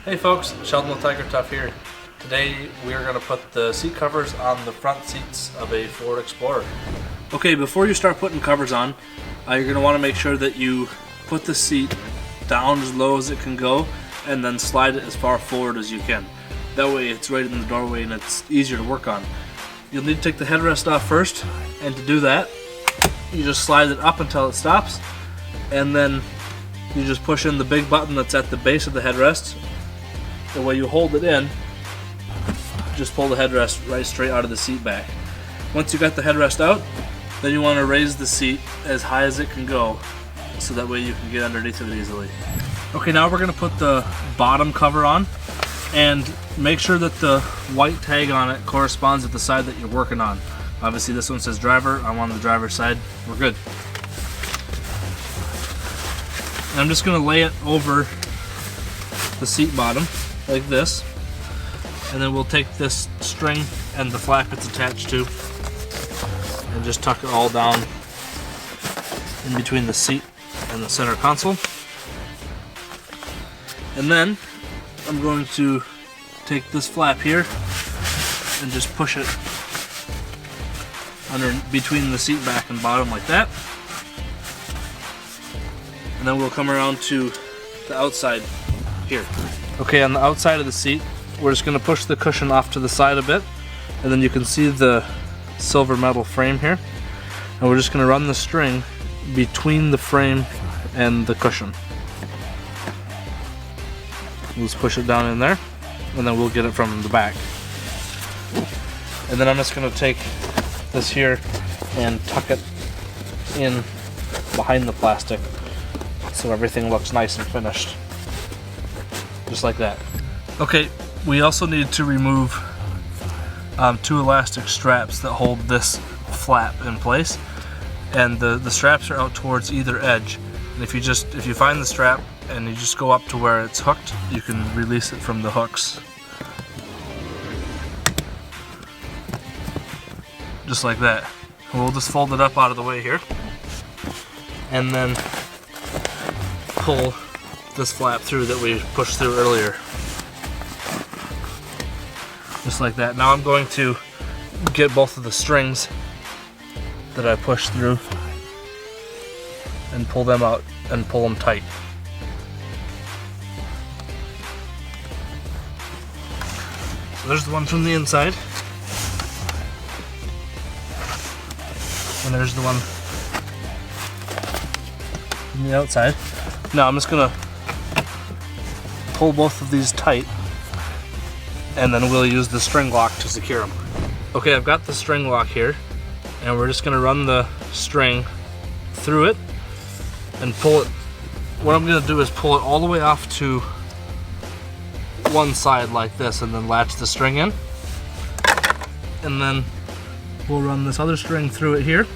Hey folks, Sheldon with TigerTough here. Today we are going to put the seat covers on the front seats of a Ford Explorer. Okay, before you start putting covers on, you're going to want to make sure that you put the seat down as low as it can go and then slide it as far forward as you can. That way it's right in the doorway and it's easier to work on. You'll need to take the headrest off first, and to do that you just slide it up until it stops, and then you just push in the big button that's at the base of the headrest. The way you hold it in, just pull the headrest right straight out of the seat back. Once you got the headrest out, then you want to raise the seat as high as it can go, so that way you can get underneath it easily. Okay, now we're going to put the bottom cover on, and make sure that the white tag on it corresponds with the side that you're working on. Obviously this one says driver, I'm on the driver's side, we're good. And I'm just going to lay it over the seat bottom like this, and then we'll take this string and the flap it's attached to and just tuck it all down in between the seat and the center console. And then I'm going to take this flap here and just push it under between the seat back and bottom like that. And then we'll come around to the outside here. Okay, on the outside of the seat, we're just going to push the cushion off to the side a bit, and then you can see the silver metal frame here. And we're just going to run the string between the frame and the cushion. We'll just push it down in there, and then we'll get it from the back. And then I'm just going to take this here and tuck it in behind the plastic so everything looks nice and finished. Just like that. Okay, we also need to remove two elastic straps that hold this flap in place, and the straps are out towards either edge. And if you find the strap and you just go up to where it's hooked, you can release it from the hooks. Just like that. And we'll just fold it up out of the way here, and then pull this flap through that we pushed through earlier. Just like that. Now I'm going to get both of the strings that I pushed through and pull them out and pull them tight. So there's the one from the inside, and there's the one from the outside. Now I'm just gonna pull both of these tight, and then we'll use the string lock to secure them. Okay, I've got the string lock here, and we're just gonna run the string through it and pull it. What I'm gonna do is pull it all the way off to one side like this, and then latch the string in, and then we'll run this other string through it here.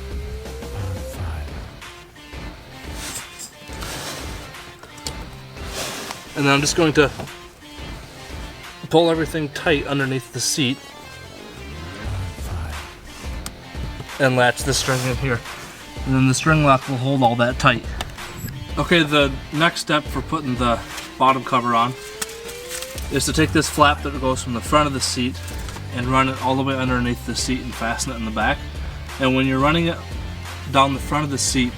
And then I'm just going to pull everything tight underneath the seat and latch the string in here. And then the string lock will hold all that tight. Okay, the next step for putting the bottom cover on is to take this flap that goes from the front of the seat and run it all the way underneath the seat and fasten it in the back. And when you're running it down the front of the seat,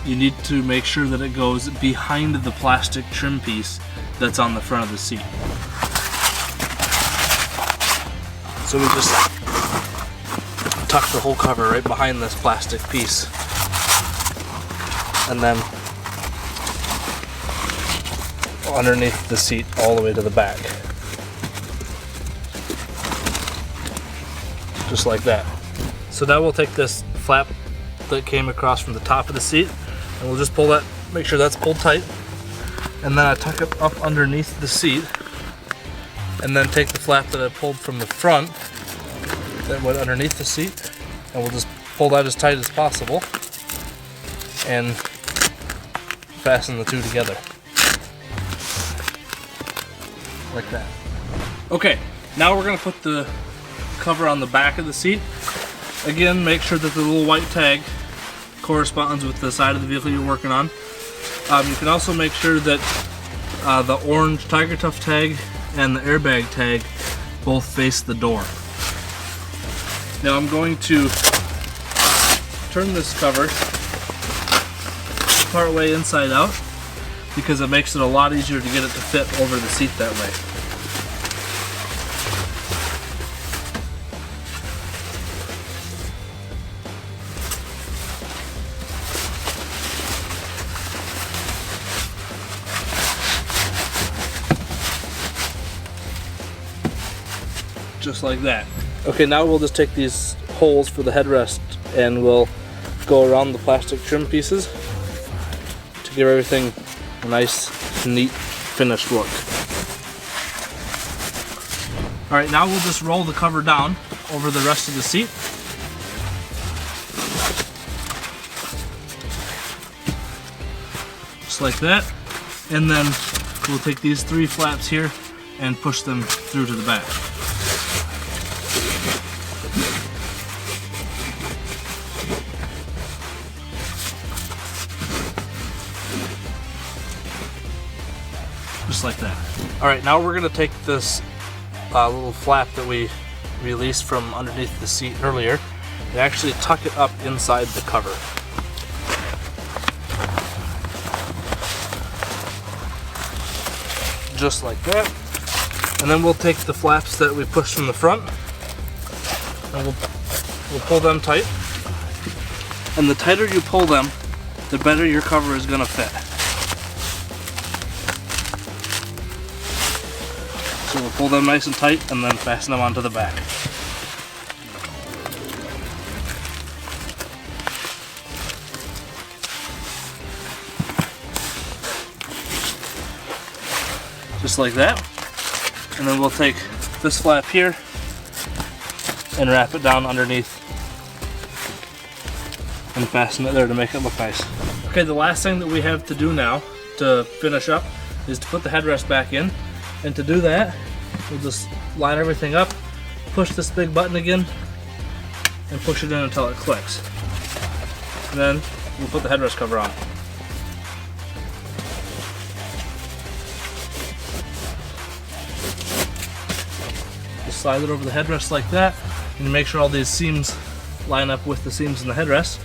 you need to make sure that it goes behind the plastic trim piece that's on the front of the seat. So we just tuck the whole cover right behind this plastic piece, and then underneath the seat all the way to the back. Just like that. So now we'll take this flap that came across from the top of the seat, and we'll just pull that, make sure that's pulled tight, and then I tuck it up underneath the seat, and then take the flap that I pulled from the front that went underneath the seat, and we'll just pull that as tight as possible and fasten the two together like that. Okay, now we're going to put the cover on the back of the seat. Again, make sure that the little white tag corresponds with the side of the vehicle you're working on. You can also make sure that the orange TigerTough tag and the airbag tag both face the door. Now I'm going to turn this cover part way inside out because it makes it a lot easier to get it to fit over the seat that way. Just like that. Okay, now we'll just take these holes for the headrest and we'll go around the plastic trim pieces to give everything a nice, neat, finished look. Alright, now we'll just roll the cover down over the rest of the seat. Just like that. And then we'll take these 3 flaps here and push them through to the back. Just like that. Alright, now we're going to take this little flap that we released from underneath the seat earlier and actually tuck it up inside the cover. Just like that. And then we'll take the flaps that we pushed from the front and we'll pull them tight. And the tighter you pull them, the better your cover is going to fit. So we'll pull them nice and tight and then fasten them onto the back. Just like that. And then we'll take this flap here and wrap it down underneath and fasten it there to make it look nice. Okay, the last thing that we have to do now to finish up is to put the headrest back in. And to do that, we'll just line everything up, push this big button again, and push it in until it clicks. And then we'll put the headrest cover on. Just slide it over the headrest like that, and make sure all these seams line up with the seams in the headrest.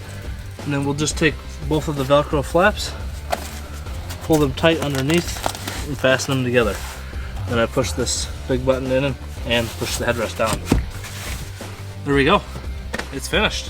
And then we'll just take both of the Velcro flaps, pull them tight underneath, and fasten them together. Then I push this big button in and push the headrest down. There we go. It's finished.